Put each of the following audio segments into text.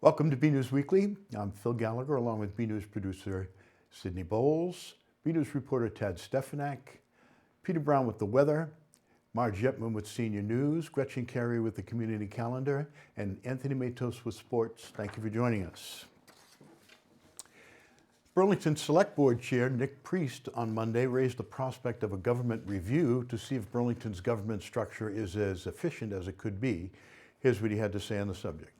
Welcome to BNEWS Weekly. I'm Phil Gallagher, along with BNEWS producer Sydney Bowles, BNEWS reporter Tad Stefanak, Peter Brown with the weather, Marge Yetman with senior news, Gretchen Carey with the community calendar, and Anthony Matos with sports. Thank you for joining us. Burlington Select Board Chair Nick Priest on Monday raised the prospect of a government review to see if Burlington's government structure is as efficient as it could be. Here's what he had to say on the subject.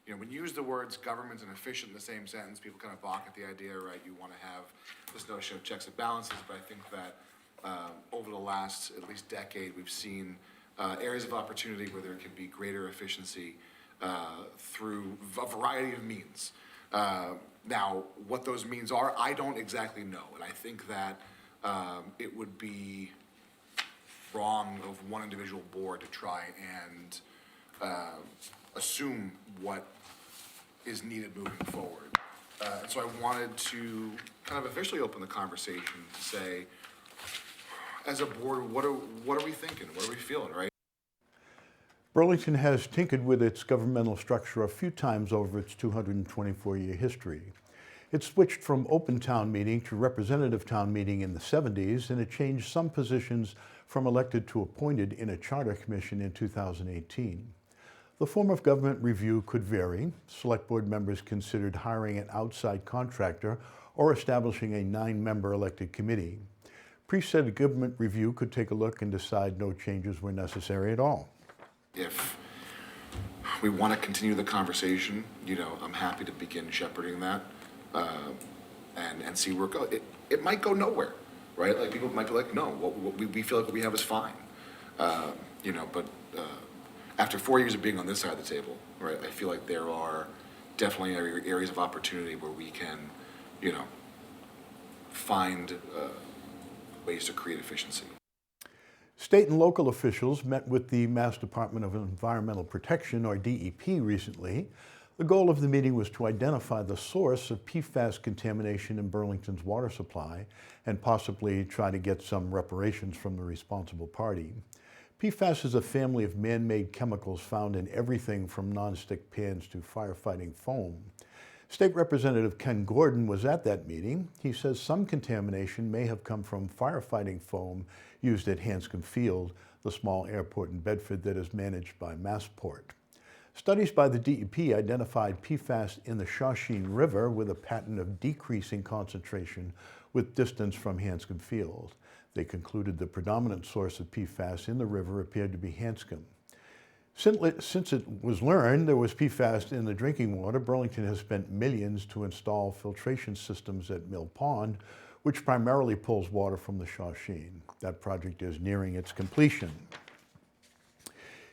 You know, when you use the words government and efficient in the same sentence, people kind of balk at the idea, right? You want to have this notion of checks and balances, but I think that over the last at least decade, we've seen areas of opportunity where there can be greater efficiency through a variety of means. Now, what those means are, I don't exactly know, and I think that it would be wrong of one individual board to try and assume what is needed moving forward. And so I wanted to kind of officially open the conversation to say, as a board, what are we thinking? What are we feeling, right? Burlington has tinkered with its governmental structure a few times over its 224-year history. It switched from open town meeting to representative town meeting in the 70s, and it changed some positions from elected to appointed in a charter commission in 2018. The form of government review could vary. Select board members considered hiring an outside contractor or establishing a 9-member elected committee. Priest said a government review could take a look and decide no changes were necessary at all. If we want to continue the conversation, I'm happy to begin shepherding that and see where it goes. It might go nowhere, right? Like people might be like, no, what we feel like what we have is fine, but after 4 years of being on this side of the table, right, I feel like there are definitely areas of opportunity where we can, find ways to create efficiency. State and local officials met with the Mass Department of Environmental Protection, or DEP, recently. The goal of the meeting was to identify the source of PFAS contamination in Burlington's water supply and possibly try to get some reparations from the responsible party. PFAS is a family of man-made chemicals found in everything from non-stick pans to firefighting foam. State Representative Ken Gordon was at that meeting. He says some contamination may have come from firefighting foam used at Hanscom Field, the small airport in Bedford that is managed by Massport. Studies by the DEP identified PFAS in the Shawshene River with a pattern of decreasing concentration with distance from Hanscom Field. They concluded the predominant source of PFAS in the river appeared to be Hanscom. Since it was learned there was PFAS in the drinking water, Burlington has spent millions to install filtration systems at Mill Pond, which primarily pulls water from the Shawshene. That project is nearing its completion.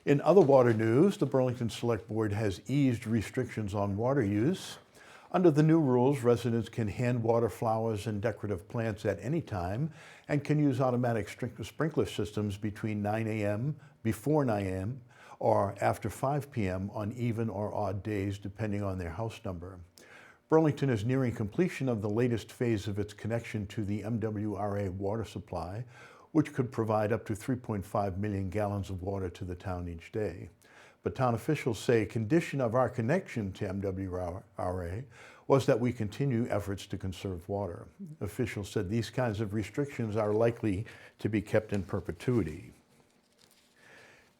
In other water news, the Burlington Select Board has eased restrictions on water use. Under the new rules, residents can hand water flowers and decorative plants at any time and can use automatic sprinkler systems between 9 a.m., before 9 a.m., or after 5 p.m. on even or odd days, depending on their house number. Burlington is nearing completion of the latest phase of its connection to the MWRA water supply, which could provide up to 3.5 million gallons of water to the town each day. But town officials say a condition of our connection to MWRA was that we continue efforts to conserve water. Officials said these kinds of restrictions are likely to be kept in perpetuity.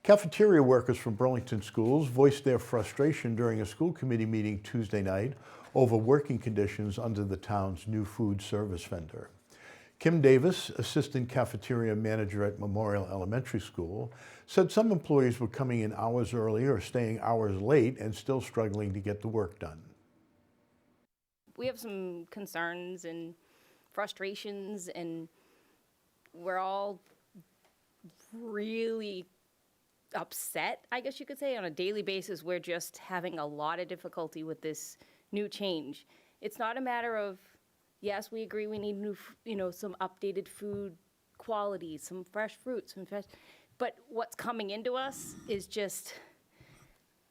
Cafeteria workers from Burlington schools voiced their frustration during a school committee meeting Tuesday night over working conditions under the town's new food service vendor. Kim Davis, assistant cafeteria manager at Memorial Elementary School, said some employees were coming in hours early or staying hours late and still struggling to get the work done. We have some concerns and frustrations, and we're all really upset, I guess you could say. On a daily basis, we're just having a lot of difficulty with this new change. It's not a matter of, yes, we agree we need new, some updated food quality, some fresh fruits, but what's coming into us is just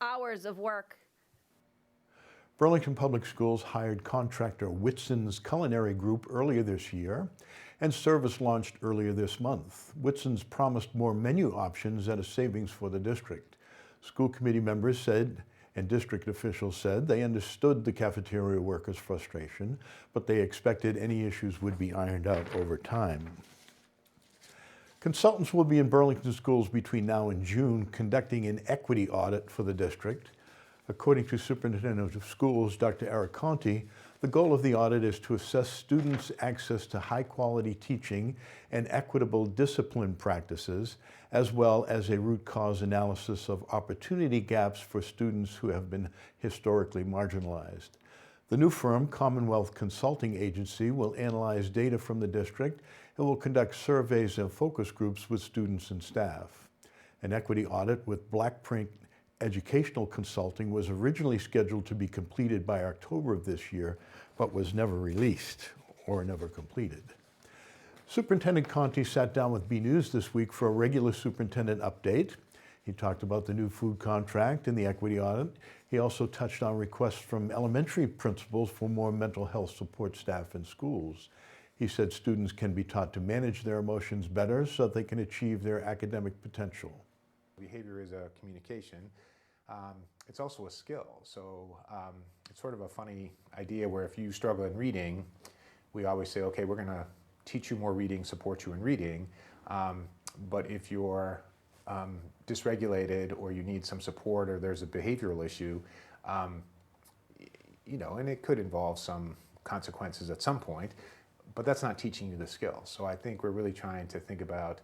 hours of work. Burlington Public Schools hired contractor Whitson's Culinary Group earlier this year, and service launched earlier this month. Whitson's promised more menu options at a savings for the district. School committee members said And district officials said they understood the cafeteria workers' frustration, but they expected any issues would be ironed out over time. Consultants will be in Burlington schools between now and June conducting an equity audit for the district. According to Superintendent of Schools, Dr. Eric Conti, the goal of the audit is to assess students' access to high-quality teaching and equitable discipline practices, as well as a root cause analysis of opportunity gaps for students who have been historically marginalized. The new firm, Commonwealth Consulting Agency, will analyze data from the district and will conduct surveys and focus groups with students and staff. An equity audit with Blackprint Educational Consulting was originally scheduled to be completed by October of this year, but was never released or never completed. Superintendent Conti sat down with BNews this week for a regular superintendent update. He talked about the new food contract and the equity audit. He also touched on requests from elementary principals for more mental health support staff in schools. He said students can be taught to manage their emotions better so that they can achieve their academic potential. Behavior is a communication. It's also a skill. So it's sort of a funny idea where if you struggle in reading, we always say, okay, we're going to teach you more reading, support you in reading. But if you're dysregulated or you need some support or there's a behavioral issue, you know, and it could involve some consequences at some point, but that's not teaching you the skill. So I think we're really trying to think about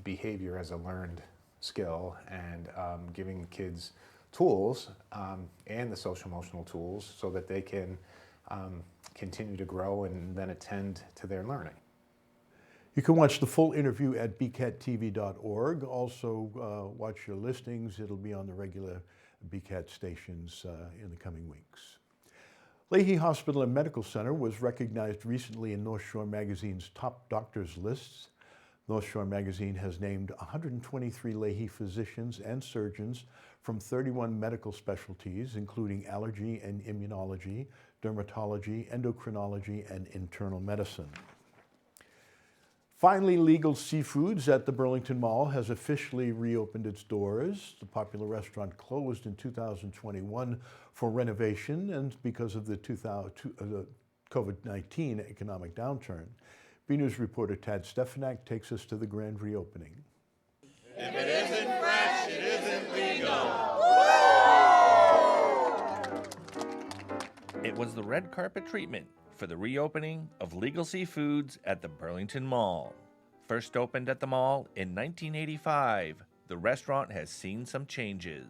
behavior as a learned skill and giving kids tools and the social emotional tools so that they can continue to grow and then attend to their learning. You can watch the full interview at bcattv.org. Also watch your listings. It'll be on the regular BCAT stations in the coming weeks. Leahy Hospital and Medical Center was recognized recently in North Shore Magazine's top doctors lists. North Shore Magazine has named 123 Leahy physicians and surgeons from 31 medical specialties, including allergy and immunology, dermatology, endocrinology, and internal medicine. Finally, Legal Seafoods at the Burlington Mall has officially reopened its doors. The popular restaurant closed in 2021 for renovation and because of the COVID-19 economic downturn. BNews reporter Tad Stefanak takes us to the grand reopening. If it isn't fresh, it isn't legal. It was the red carpet treatment for the reopening of Legal Seafoods at the Burlington Mall. First opened at the mall in 1985, the restaurant has seen some changes,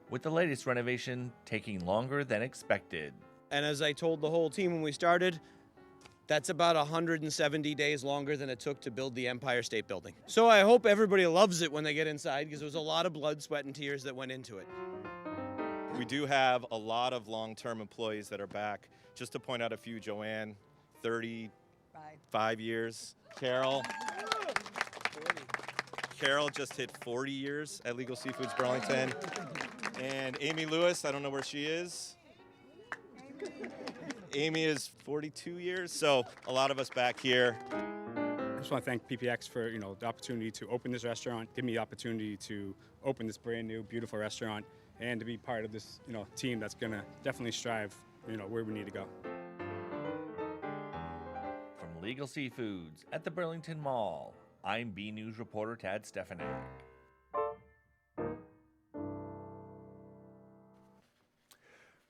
with the latest renovation taking longer than expected. And as I told the whole team when we started, that's about 170 days longer than it took to build the Empire State Building. So I hope everybody loves it when they get inside because there was a lot of blood, sweat, and tears that went into it. We do have a lot of long-term employees that are back. Just to point out a few, Joanne, 35 years. Carol just hit 40 years at Legal Seafoods Burlington. And Amy Lewis, I don't know where she is. Amy is 42 years, so a lot of us back here. I just want to thank PPX for the opportunity to open this restaurant, give me the opportunity to open this brand new, beautiful restaurant, and to be part of this team that's going to definitely strive where we need to go. From Legal Seafoods at the Burlington Mall, I'm BNews reporter Tad Stefanak.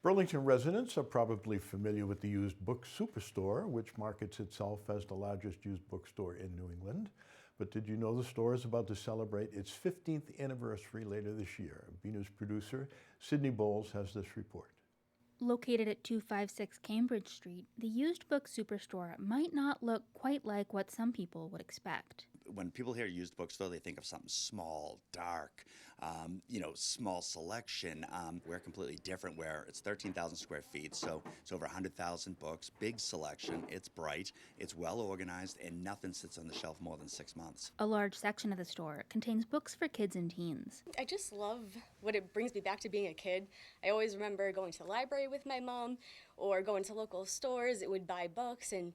Burlington residents are probably familiar with the used book Superstore, which markets itself as the largest used bookstore in New England. But did you know the store is about to celebrate its 15th anniversary later this year? BNews producer Sydney Bowles has this report. Located at 256 Cambridge Street, the used book Superstore might not look quite like what some people would expect. When people hear used bookstore, they think of something small, dark, small selection. We're completely different where it's 13,000 square feet, so it's over 100,000 books, big selection, it's bright, it's well organized, and nothing sits on the shelf more than 6 months. A large section of the store contains books for kids and teens. I just love what it brings me back to being a kid. I always remember going to the library with my mom or going to local stores. It would buy books and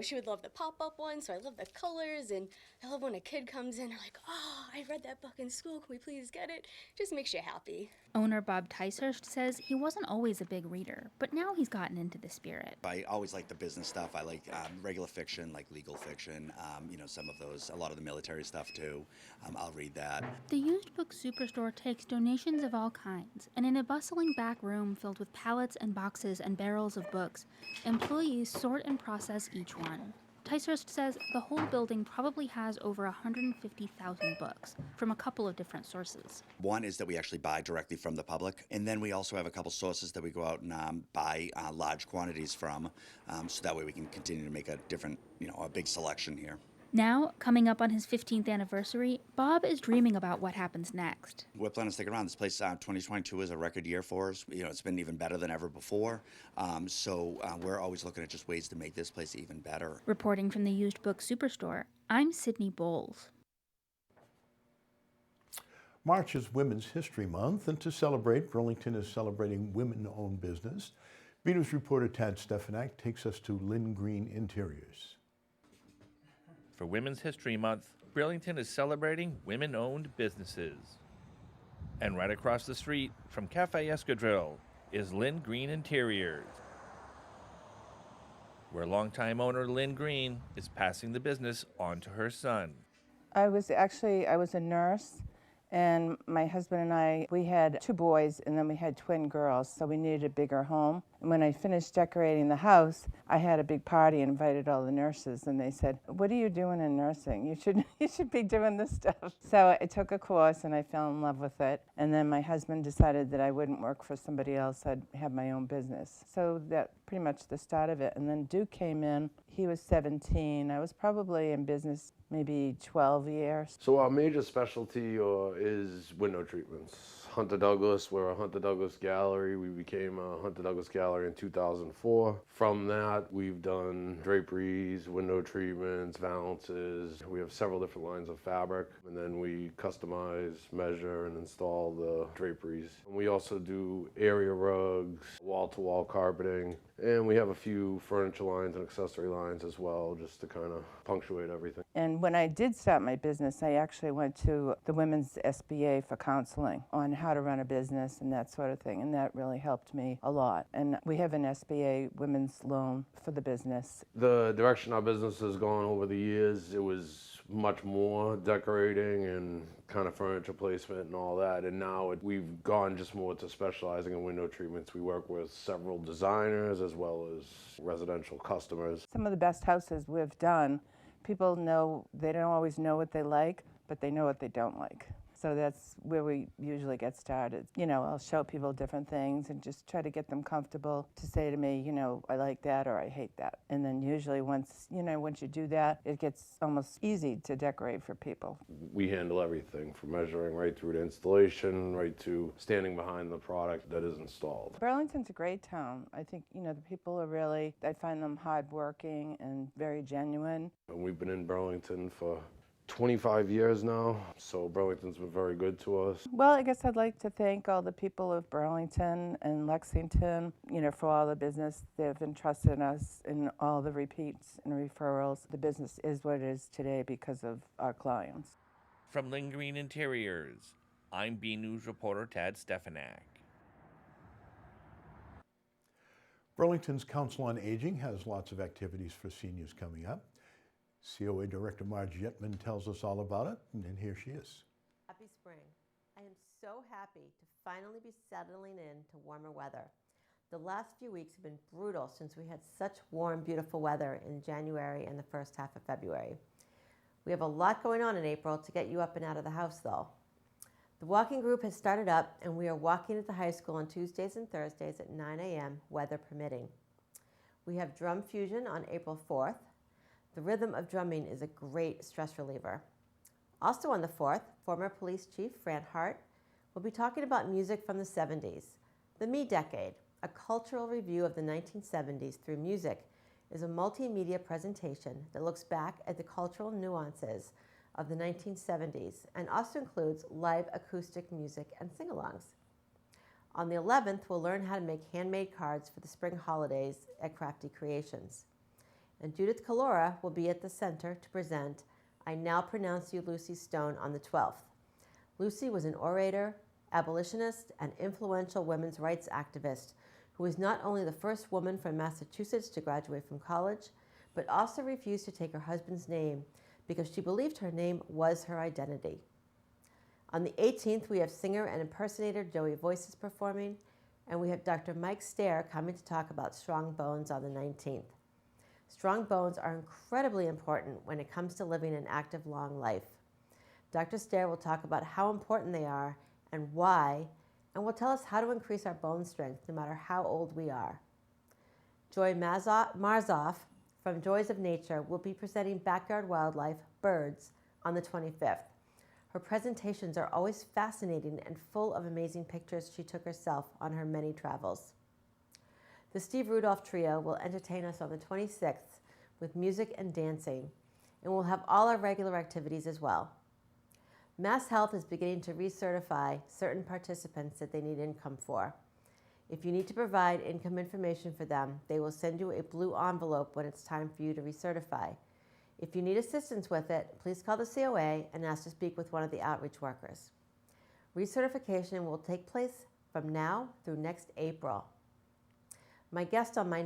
she would love the pop-up ones, so I love the colors, and I love when a kid comes in, they're like, oh, I read that book in school, can we please get it? Just makes you happy. Owner Bob Ticehurst says he wasn't always a big reader, but now he's gotten into the spirit. I always like the business stuff. I like regular fiction, like legal fiction, some of those, a lot of the military stuff too. I'll read that. The used book Superstore takes donations of all kinds, and in a bustling back room filled with pallets and boxes and barrels of books, employees sort and process each one. Ticehurst says the whole building probably has over 150,000 books from a couple of different sources. One is that we actually buy directly from the public, and then we also have a couple sources that we go out and buy large quantities from, so that way we can continue to make a different, a big selection here. Now, coming up on his 15th anniversary, Bob is dreaming about what happens next. We're planning to stick around. This place, 2022 is a record year for us. It's been even better than ever before. So we're always looking at just ways to make this place even better. Reporting from the used book Superstore, I'm Sydney Bowles. March is Women's History Month, and to celebrate, Burlington is celebrating women-owned business. BNEWS reporter Tad Stefanak takes us to Lynn Green Interiors. For Women's History Month, Burlington is celebrating women-owned businesses. And right across the street from Cafe Escadrille is Lynn Green Interiors, where longtime owner Lynn Green is passing the business on to her son. I was a nurse, and my husband and I, we had 2 boys and then we had twin girls, so we needed a bigger home. And when I finished decorating the house, I had a big party and invited all the nurses, and they said, "What are you doing in nursing? You should be doing this stuff." So I took a course and I fell in love with it. And then my husband decided that I wouldn't work for somebody else, I'd have my own business. So that pretty much the start of it. And then Duke came in, he was 17. I was probably in business maybe 12 years. So our major specialty is window treatments. Hunter Douglas, we're a Hunter Douglas gallery. We became a Hunter Douglas gallery in 2004. From that, we've done draperies, window treatments, valances. We have several different lines of fabric, and then we customize, measure, and install the draperies. And we also do area rugs, wall-to-wall carpeting, and we have a few furniture lines and accessory lines as well, just to kind of punctuate everything. And when I did start my business, I actually went to the Women's SBA for counseling on how to run a business and that sort of thing, and that really helped me a lot. And we have an SBA women's loan for the business. The direction our business has gone over the years, it was much more decorating and kind of furniture placement and all that, and now we've gone just more to specializing in window treatments. We work with several designers as well as residential customers. Some of the best houses we've done, people know, they don't always know what they like, but they know what they don't like. So that's where we usually get started. I'll show people different things and just try to get them comfortable to say to me, I like that or I hate that. And then usually once you do that, it gets almost easy to decorate for people. We handle everything from measuring right through to installation, right to standing behind the product that is installed. Burlington's a great town. I think, the people are really, I find them hardworking and very genuine. And we've been in Burlington for 25 years now, so Burlington's been very good to us. Well, I guess I'd like to thank all the people of Burlington and Lexington, for all the business they've entrusted in us and all the repeats and referrals. The business is what it is today because of our clients. From Lynn Green Interiors, I'm BNews reporter Tad Stefanak. Burlington's Council on Aging has lots of activities for seniors coming up. COA Director Marge Yetman tells us all about it, and here she is. Happy spring. I am so happy to finally be settling in to warmer weather. The last few weeks have been brutal since we had such warm, beautiful weather in January and the first half of February. We have a lot going on in April to get you up and out of the house, though. The walking group has started up, and we are walking at the high school on Tuesdays and Thursdays at 9 a.m., weather permitting. We have Drum Fusion on April 4th. The rhythm of drumming is a great stress reliever. Also on the 4th, former Police Chief Fran Hart will be talking about music from the 70s. The Me Decade, a cultural review of the 1970s through music, is a multimedia presentation that looks back at the cultural nuances of the 1970s and also includes live acoustic music and sing-alongs. On the 11th, we'll learn how to make handmade cards for the spring holidays at Crafty Creations. And Judith Calora will be at the center to present I now pronounce you Lucy Stone on the 12th. Lucy was an orator, abolitionist, and influential women's rights activist who was not only the first woman from Massachusetts to graduate from college, but also refused to take her husband's name because she believed her name was her identity. On the 18th, we have singer and impersonator Joey Voices performing, and we have Dr. Mike Stair coming to talk about strong bones on the 19th. Strong bones are incredibly important when it comes to living an active, long life. Dr. Stair will talk about how important they are and why, and will tell us how to increase our bone strength no matter how old we are. Joy Marzoff from Joys of Nature will be presenting backyard wildlife, birds, on the 25th. Her presentations are always fascinating and full of amazing pictures she took herself on her many travels. The Steve Rudolph Trio will entertain us on the 26th with music and dancing, and we'll have all our regular activities as well. Mass Health is beginning to recertify certain participants that they need income for. If you need to provide income information for them, they will send you a blue envelope when it's time for you to recertify. If you need assistance with it, please call the COA and ask to speak with one of the outreach workers. Recertification will take place from now through next April. My guest on my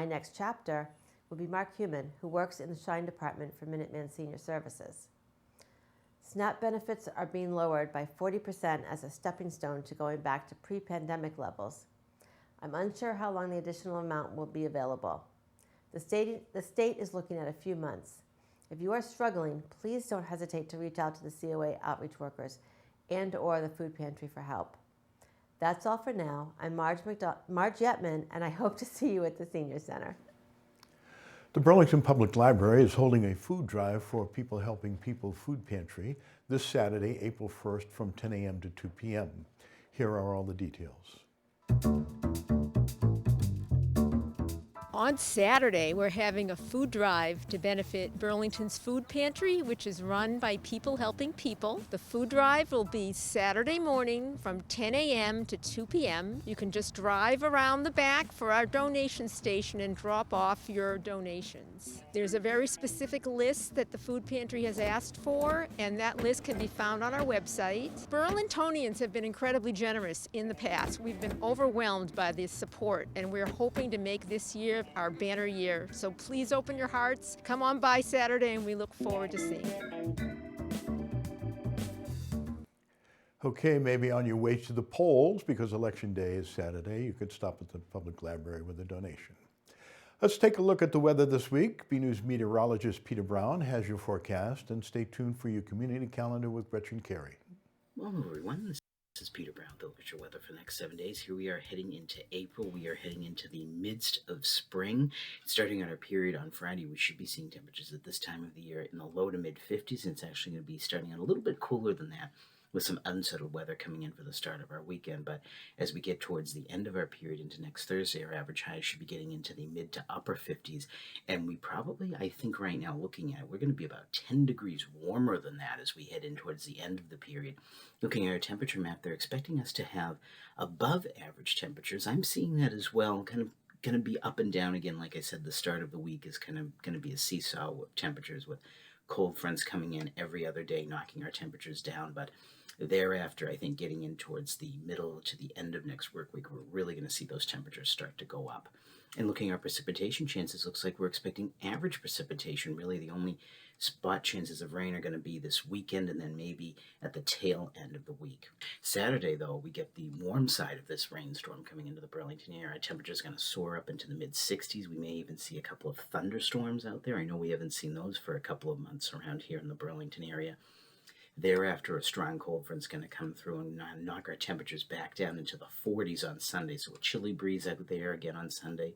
next chapter will be Mark Human, who works in the Shine Department for Minuteman Senior Services. SNAP benefits are being lowered by 40% as a stepping stone to going back to pre-pandemic levels. I'm unsure how long the additional amount will be available. The state is looking at a few months. If you are struggling, please don't hesitate to reach out to the COA outreach workers and/or the food pantry for help. That's all for now. I'm Marge Yetman, and I hope to see you at the Senior Center. The Burlington Public Library is holding a food drive for People Helping People Food Pantry this Saturday, April 1st from 10 a.m. to 2 p.m. Here are all the details. On Saturday, we're having a food drive to benefit Burlington's Food Pantry, which is run by People Helping People. The food drive will be Saturday morning from 10 a.m. to 2 p.m. You can just drive around the back for our donation station and drop off your donations. There's a very specific list that the food pantry has asked for, and that list can be found on our website. Burlingtonians have been incredibly generous in the past. We've been overwhelmed by this support, and we're hoping to make this year our banner year. So please open your hearts, come on by Saturday, and we look forward to seeing you. Okay, maybe on your way to the polls, because Election Day is Saturday, you could stop at the public library with a donation. Let's take a look at the weather this week. BNEWS meteorologist Peter Brown has your forecast, and stay tuned for your community calendar with Gretchen Carey. Well, hello everyone. This is Peter Brown, the look at your weather for the next 7 days. Here we are heading into April. We are heading into the midst of spring. Starting on our period on Friday, we should be seeing temperatures at this time of the year in the low to mid 50s. And it's actually going to be starting out a little bit cooler than that, with some unsettled weather coming in for the start of our weekend. But as we get towards the end of our period into next Thursday, our average highs should be getting into the mid to upper 50s. And we probably, I think right now, looking at it, we're going to be about 10 degrees warmer than that as we head in towards the end of the period. Looking at our temperature map, they're expecting us to have above average temperatures. I'm seeing that as well, kind of going to be up and down again. Like I said, the start of the week is kind of going to be a seesaw with temperatures, with cold fronts coming in every other day, knocking our temperatures down. But thereafter, I think getting in towards the middle to the end of next work week, we're really going to see those temperatures start to go up. And looking at our precipitation chances, looks like we're expecting average precipitation. Really, the only spot chances of rain are going to be this weekend and then maybe at the tail end of the week. Saturday, though, we get the warm side of this rainstorm coming into the Burlington area. Our temperature is going to soar up into the mid-60s. We may even see a couple of thunderstorms out there. I know we haven't seen those for a couple of months around here in the Burlington area. Thereafter, a strong cold front's going to come through and knock our temperatures back down into the 40s on Sunday. So a chilly breeze out there again on Sunday.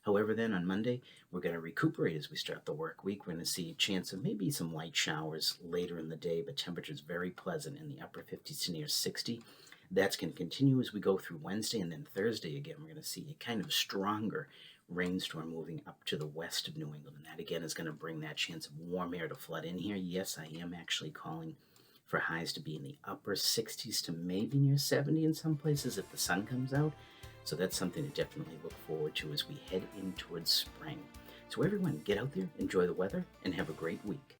However, then on Monday, we're going to recuperate as we start the work week. We're going to see a chance of maybe some light showers later in the day, but temperatures very pleasant in the upper 50s to near 60. That's going to continue as we go through Wednesday, and then Thursday again, we're going to see a kind of stronger rainstorm moving up to the west of New England. And that again is going to bring that chance of warm air to flood in here. Yes, I am actually calling for highs to be in the upper 60s to maybe near 70 in some places if the sun comes out. So that's something to definitely look forward to as we head in towards spring. So everyone, get out there, enjoy the weather, and have a great week.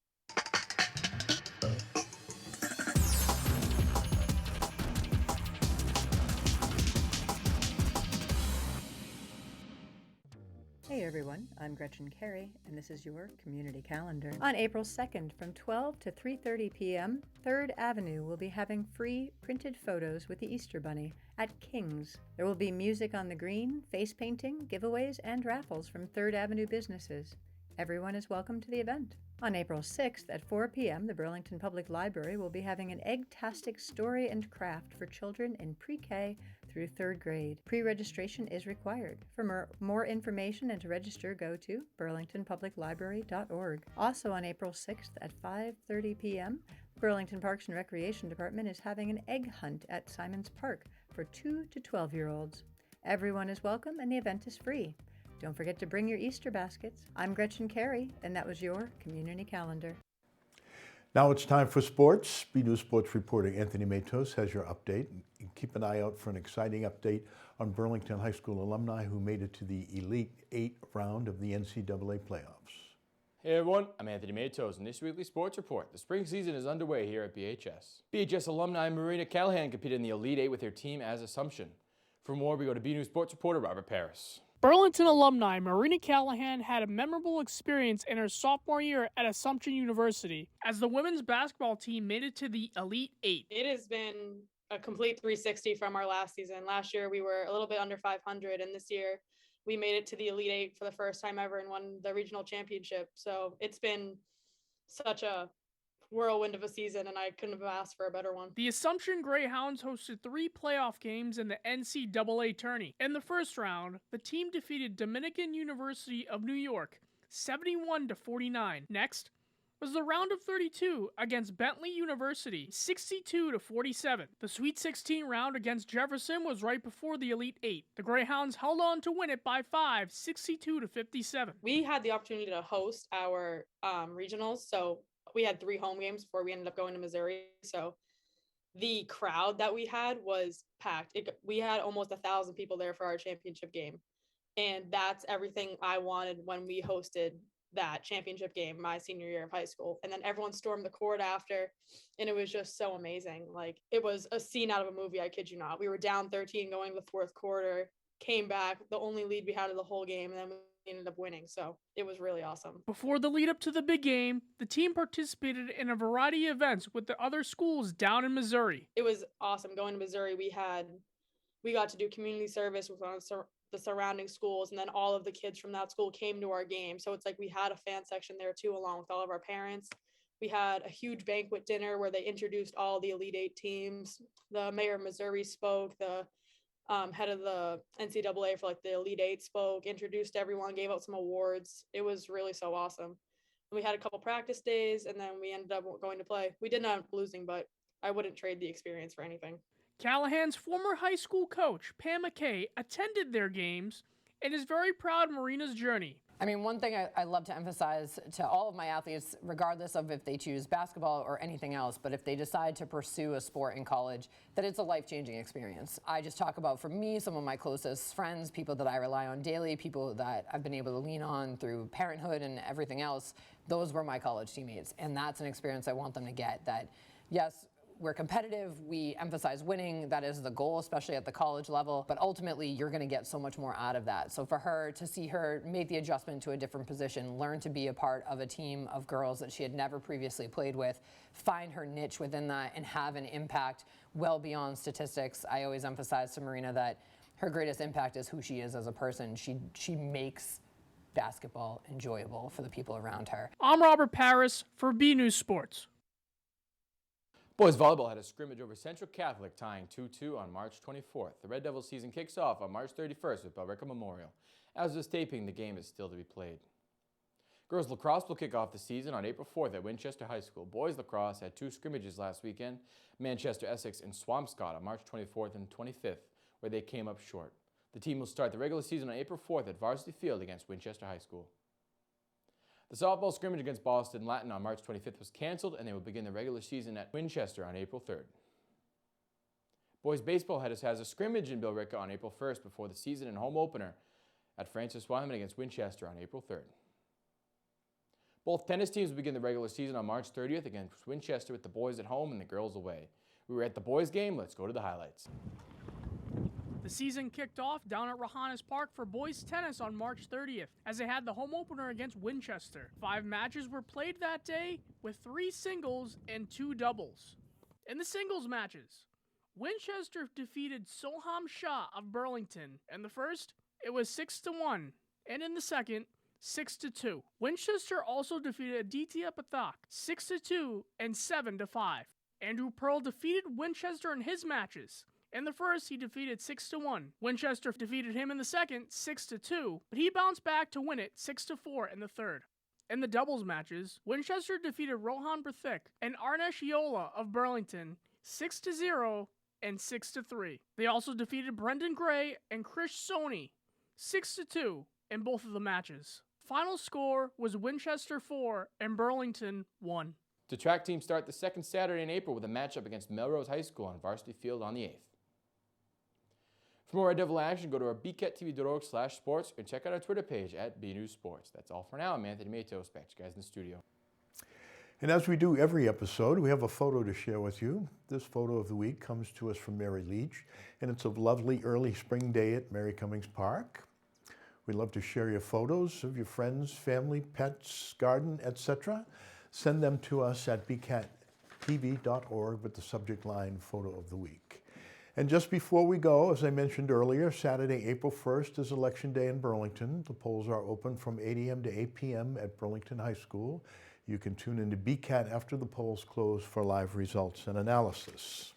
Hey everyone, I'm Gretchen Carey, and this is your community calendar. On April 2nd, from 12 to 3:30 p.m., 3rd Avenue will be having free printed photos with the Easter Bunny at King's. There will be music on the green, face painting, giveaways, and raffles from 3rd Avenue businesses. Everyone is welcome to the event. On April 6th at 4 p.m., the Burlington Public Library will be having an egg-tastic story and craft for children in pre-K through 3rd grade. Pre-registration is required. For more information and to register, go to burlingtonpubliclibrary.org. Also on April 6th at 5:30 p.m., the Burlington Parks and Recreation Department is having an egg hunt at Simons Park for 2 to 12-year-olds. Everyone is welcome and the event is free. Don't forget to bring your Easter baskets. I'm Gretchen Carey, and that was your community calendar. Now it's time for sports. BNEWS Sports reporter Anthony Matos has your update. And keep an eye out for an exciting update on Burlington High School alumni who made it to the Elite Eight round of the NCAA playoffs. Hey everyone, I'm Anthony Matos in this weekly sports report. The spring season is underway here at BHS. BHS alumni Marina Callahan competed in the Elite Eight with her team as Assumption. For more, we go to BNEWS Sports reporter Robert Paris. Burlington alumni Marina Callahan had a memorable experience in her sophomore year at Assumption University as the women's basketball team made it to the Elite Eight. It has been a complete 360 from our last season. Last year we were a little bit under 500, and this year we made it to the Elite Eight for the first time ever and won the regional championship. So it's been such a whirlwind of a season, and I couldn't have asked for a better one. The Assumption Greyhounds hosted 3 playoff games in the NCAA tourney. In the first round, the team defeated Dominican University of New York 71-49. Next was the round of 32 against Bentley University 62-47. The Sweet 16 round against Jefferson was right before the Elite Eight. The Greyhounds held on to win it by 5, 62-57. We had the opportunity to host our regionals, so we had 3 home games before we ended up going to Missouri. So the crowd that we had was packed. We had almost 1,000 people there for our championship game. And that's everything I wanted when we hosted that championship game my senior year of high school. And then everyone stormed the court after, and it was just so amazing. Like, it was a scene out of a movie, I kid you not. We were down 13 going to the 4th quarter, came back, the only lead we had of the whole game, and then we ended up winning. So it was really awesome. Before the lead up to the big game, the team participated in a variety of events with the other schools down in Missouri. It was awesome. Going to Missouri, we got to do community service with the surrounding schools, and then all of the kids from that school came to our game. So it's like we had a fan section there too, along with all of our parents. We had a huge banquet dinner where they introduced all the Elite Eight teams. The mayor of Missouri spoke, the head of the NCAA for like the Elite Eight spoke, introduced everyone, gave out some awards. It was really so awesome. And we had a couple practice days, and then we ended up going to play. We did end up losing, but I wouldn't trade the experience for anything. Callahan's former high school coach, Pam McKay, attended their games and is very proud of Marina's journey. I mean, one thing I love to emphasize to all of my athletes, regardless of if they choose basketball or anything else, but if they decide to pursue a sport in college, that it's a life-changing experience. I just talk about, for me, some of my closest friends, people that I rely on daily, people that I've been able to lean on through parenthood and everything else. Those were my college teammates, and that's an experience I want them to get. That, yes, we're competitive, we emphasize winning, that is the goal, especially at the college level, but ultimately you're gonna get so much more out of that. So for her, to see her make the adjustment to a different position, learn to be a part of a team of girls that she had never previously played with, find her niche within that and have an impact well beyond statistics. I always emphasize to Marina that her greatest impact is who she is as a person. She makes basketball enjoyable for the people around her. I'm Robert Paris for BNews Sports. Boys volleyball had a scrimmage over Central Catholic, tying 2-2 on March 24th. The Red Devils season kicks off on March 31st with Billerica Memorial. As of this taping, the game is still to be played. Girls lacrosse will kick off the season on April 4th at Winchester High School. Boys lacrosse had 2 scrimmages last weekend, Manchester Essex and Swampscott on March 24th and 25th, where they came up short. The team will start the regular season on April 4th at Varsity Field against Winchester High School. The softball scrimmage against Boston Latin on March 25th was canceled, and they will begin the regular season at Winchester on April 3rd. Boys baseball has a scrimmage in Billerica on April 1st before the season and home opener at Francis Wyman against Winchester on April 3rd. Both tennis teams will begin the regular season on March 30th against Winchester with the boys at home and the girls away. We were at the boys game. Let's go to the highlights. The season kicked off down at Rohannes Park for boys tennis on March 30th, as they had the home opener against Winchester. 5 matches were played that day, with 3 singles and 2 doubles. In the singles matches, Winchester defeated Soham Shah of Burlington. In the first, it was 6-1, and in the second, 6-2. Winchester also defeated Aditya Pathak 6-2 and 7-5. Andrew Pearl defeated Winchester in his matches. In the first, he defeated 6-1. Winchester defeated him in the second, 6-2, but he bounced back to win it 6-4 in the third. In the doubles matches, Winchester defeated Rohan Prathik and Arnesh Yola of Burlington 6-0 and 6-3. They also defeated Brendan Gray and Krish Soni 6-2 in both of the matches. Final score was Winchester 4 and Burlington 1. The track team start the second Saturday in April with a matchup against Melrose High School on Varsity Field on the 8th. For more Red Devil action, go to our bcattv.org/sports and check out our Twitter page at BNEWS Sports. That's all for now. I'm Anthony Matos. Back to you guys in the studio. And as we do every episode, we have a photo to share with you. This photo of the week comes to us from Mary Leach, and it's a lovely early spring day at Mary Cummings Park. We'd love to share your photos of your friends, family, pets, garden, etc. Send them to us at bcattv.org with the subject line Photo of the Week. And just before we go, as I mentioned earlier, Saturday, April 1st is Election Day in Burlington. The polls are open from 8 a.m. to 8 p.m. at Burlington High School. You can tune into BCAT after the polls close for live results and analysis.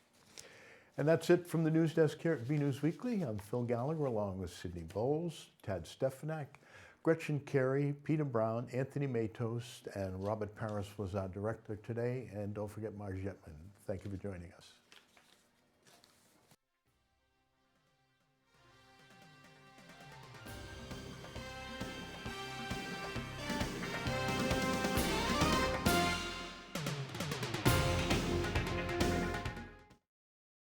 And that's it from the news desk here at BNEWS Weekly. I'm Phil Gallagher along with Sydney Bowles, Tad Stefanak, Gretchen Carey, Peter Brown, Anthony Matos, and Robert Paris was our director today. And don't forget Marge Yetman. Thank you for joining us.